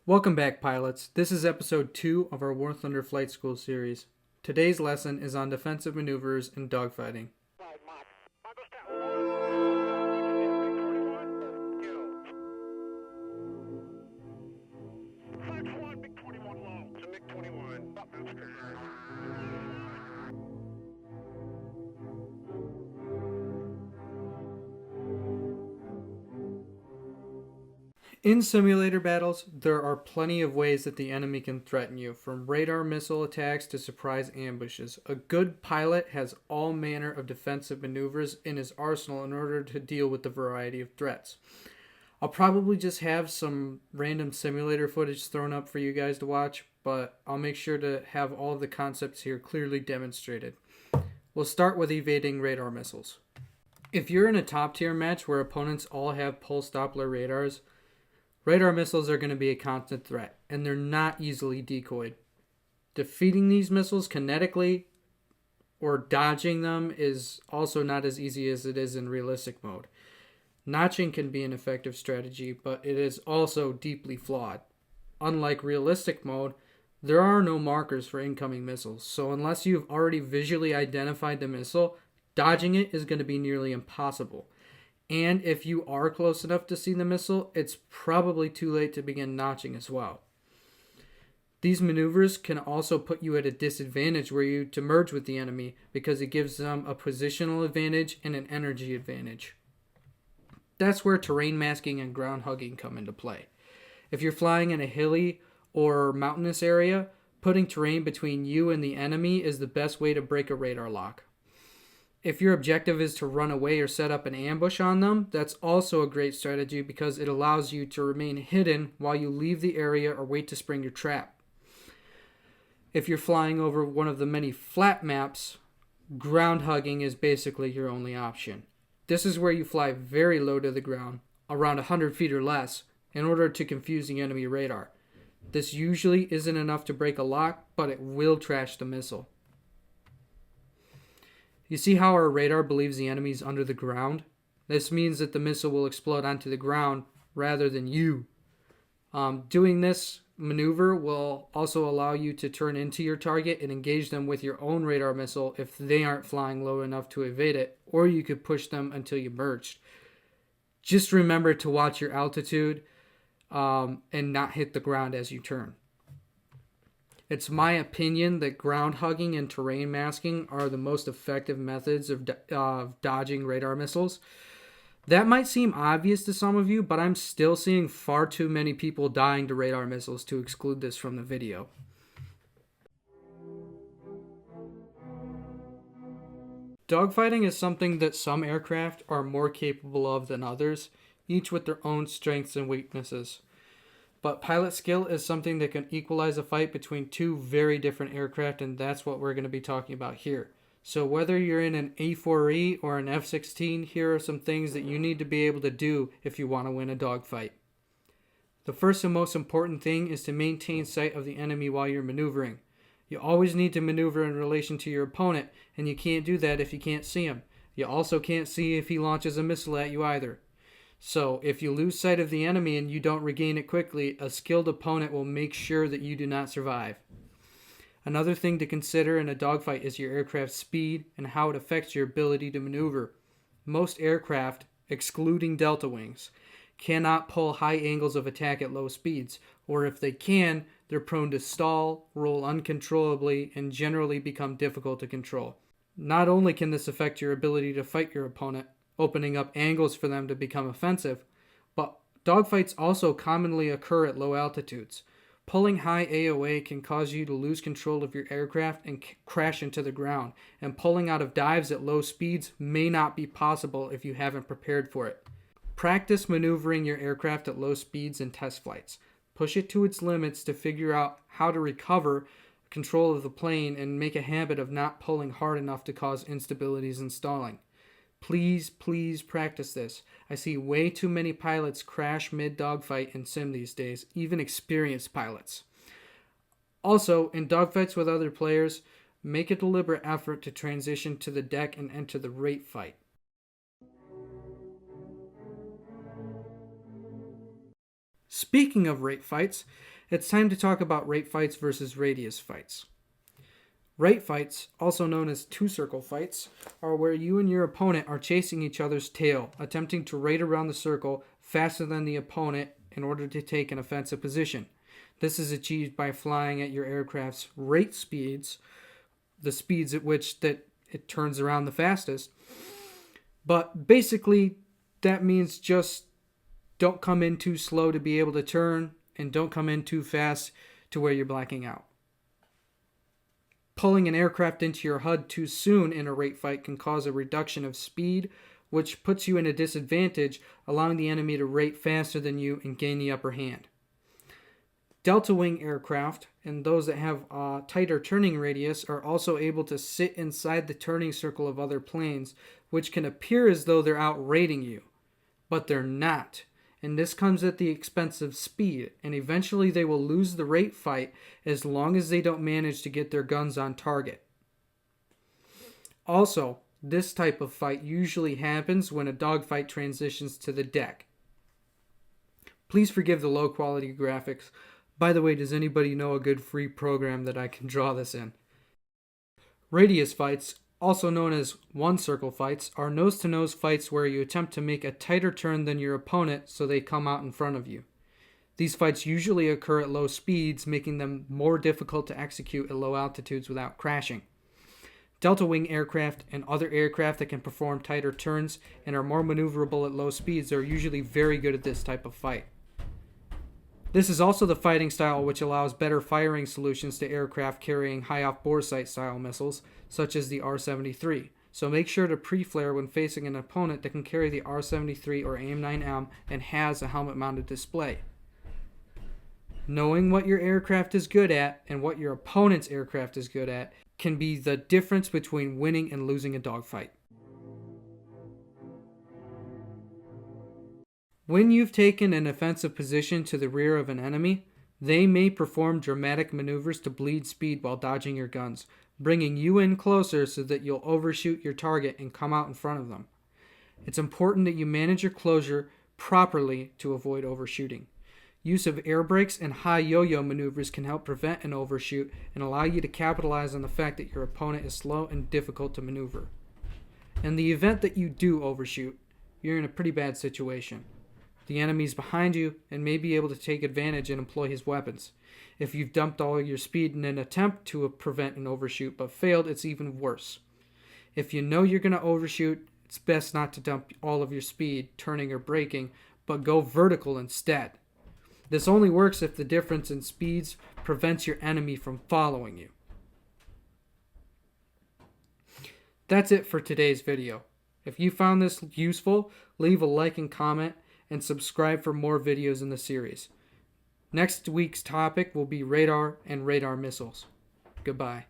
Welcome back, pilots. This is episode 2 of our War Thunder Flight School series. Today's lesson is on defensive maneuvers and dogfighting. In simulator battles, there are plenty of ways that the enemy can threaten you, from radar missile attacks to surprise ambushes. A good pilot has all manner of defensive maneuvers in his arsenal in order to deal with the variety of threats. I'll probably just have some random simulator footage thrown up for you guys to watch, but I'll make sure to have all of the concepts here clearly demonstrated. We'll start with evading radar missiles. If you're in a top tier match where opponents all have pulse Doppler radars, radar missiles are going to be a constant threat, and they're not easily decoyed. Defeating these missiles kinetically or dodging them is also not as easy as it is in realistic mode. Notching can be an effective strategy, but it is also deeply flawed. Unlike realistic mode, there are no markers for incoming missiles, so unless you've already visually identified the missile, dodging it is going to be nearly impossible. And if you are close enough to see the missile, it's probably too late to begin notching as well. These maneuvers can also put you at a disadvantage were you to merge with the enemy because it gives them a positional advantage and an energy advantage. That's where terrain masking and ground hugging come into play. If you're flying in a hilly or mountainous area, putting terrain between you and the enemy is the best way to break a radar lock. If your objective is to run away or set up an ambush on them, that's also a great strategy because it allows you to remain hidden while you leave the area or wait to spring your trap. If you're flying over one of the many flat maps, ground hugging is basically your only option. This is where you fly very low to the ground, around 100 feet or less, in order to confuse the enemy radar. This usually isn't enough to break a lock, but it will trash the missile. You see how our radar believes the enemy is under the ground? This means that the missile will explode onto the ground rather than you. Doing this maneuver will also allow you to turn into your target and engage them with your own radar missile if they aren't flying low enough to evade it, or you could push them until you merged. Just remember to watch your altitude and not hit the ground as you turn. It's my opinion that ground hugging and terrain masking are the most effective methods of dodging radar missiles. That might seem obvious to some of you, but I'm still seeing far too many people dying to radar missiles to exclude this from the video. Dogfighting is something that some aircraft are more capable of than others, each with their own strengths and weaknesses. But pilot skill is something that can equalize a fight between two very different aircraft, and that's what we're going to be talking about here. So whether you're in an A4E or an F-16, here are some things that you need to be able to do if you want to win a dogfight. The first and most important thing is to maintain sight of the enemy while you're maneuvering. You always need to maneuver in relation to your opponent, and you can't do that if you can't see him. You also can't see if he launches a missile at you either. So, if you lose sight of the enemy and you don't regain it quickly, a skilled opponent will make sure that you do not survive. Another thing to consider in a dogfight is your aircraft's speed and how it affects your ability to maneuver. Most aircraft, excluding delta wings, cannot pull high angles of attack at low speeds, or if they can, they're prone to stall, roll uncontrollably, and generally become difficult to control. Not only can this affect your ability to fight your opponent, opening up angles for them to become offensive, but dogfights also commonly occur at low altitudes. Pulling high AOA can cause you to lose control of your aircraft and crash into the ground, and pulling out of dives at low speeds may not be possible if you haven't prepared for it. Practice maneuvering your aircraft at low speeds in test flights. Push it to its limits to figure out how to recover control of the plane and make a habit of not pulling hard enough to cause instabilities and stalling. Please practice this. I see way too many pilots crash mid-dogfight in sim these days, even experienced pilots. Also, in dogfights with other players, make a deliberate effort to transition to the deck and enter the rate fight. Speaking of rate fights, It's time to talk about rate fights versus radius fights. Rate fights, also known as two-circle fights, are where you and your opponent are chasing each other's tail, attempting to rate around the circle faster than the opponent in order to take an offensive position. This is achieved by flying at your aircraft's rate speeds, the speeds at which that it turns around the fastest. But basically, that means just don't come in too slow to be able to turn, and don't come in too fast to where you're blacking out. Pulling an aircraft into your HUD too soon in a rate fight can cause a reduction of speed, which puts you in a disadvantage, allowing the enemy to rate faster than you and gain the upper hand. Delta wing aircraft and those that have a tighter turning radius are also able to sit inside the turning circle of other planes, which can appear as though they're outrating you, but they're not. And this comes at the expense of speed, and eventually they will lose the rate fight as long as they don't manage to get their guns on target. Also, this type of fight usually happens when a dogfight transitions to the deck. Please forgive the low quality graphics. By the way, does anybody know a good free program that I can draw this in? Radius fights, also known as one-circle fights, are nose-to-nose fights where you attempt to make a tighter turn than your opponent so they come out in front of you. These fights usually occur at low speeds, making them more difficult to execute at low altitudes without crashing. Delta wing aircraft and other aircraft that can perform tighter turns and are more maneuverable at low speeds are usually very good at this type of fight. This is also the fighting style which allows better firing solutions to aircraft carrying high-off bore sight style missiles, such as the R-73. So make sure to pre-flare when facing an opponent that can carry the R-73 or AIM-9M and has a helmet-mounted display. Knowing what your aircraft is good at and what your opponent's aircraft is good at can be the difference between winning and losing a dogfight. When you've taken an offensive position to the rear of an enemy, they may perform dramatic maneuvers to bleed speed while dodging your guns, bringing you in closer so that you'll overshoot your target and come out in front of them. It's important that you manage your closure properly to avoid overshooting. Use of air brakes and high yo-yo maneuvers can help prevent an overshoot and allow you to capitalize on the fact that your opponent is slow and difficult to maneuver. In the event that you do overshoot, you're in a pretty bad situation. The enemy's behind you and may be able to take advantage and employ his weapons. If you've dumped all your speed in an attempt to prevent an overshoot but failed, it's even worse. If you know you're going to overshoot, it's best not to dump all of your speed, turning or braking, but go vertical instead. This only works if the difference in speeds prevents your enemy from following you. That's it for today's video. If you found this useful, leave a like and comment, and subscribe for more videos in the series. Next week's topic will be radar and radar missiles. Goodbye.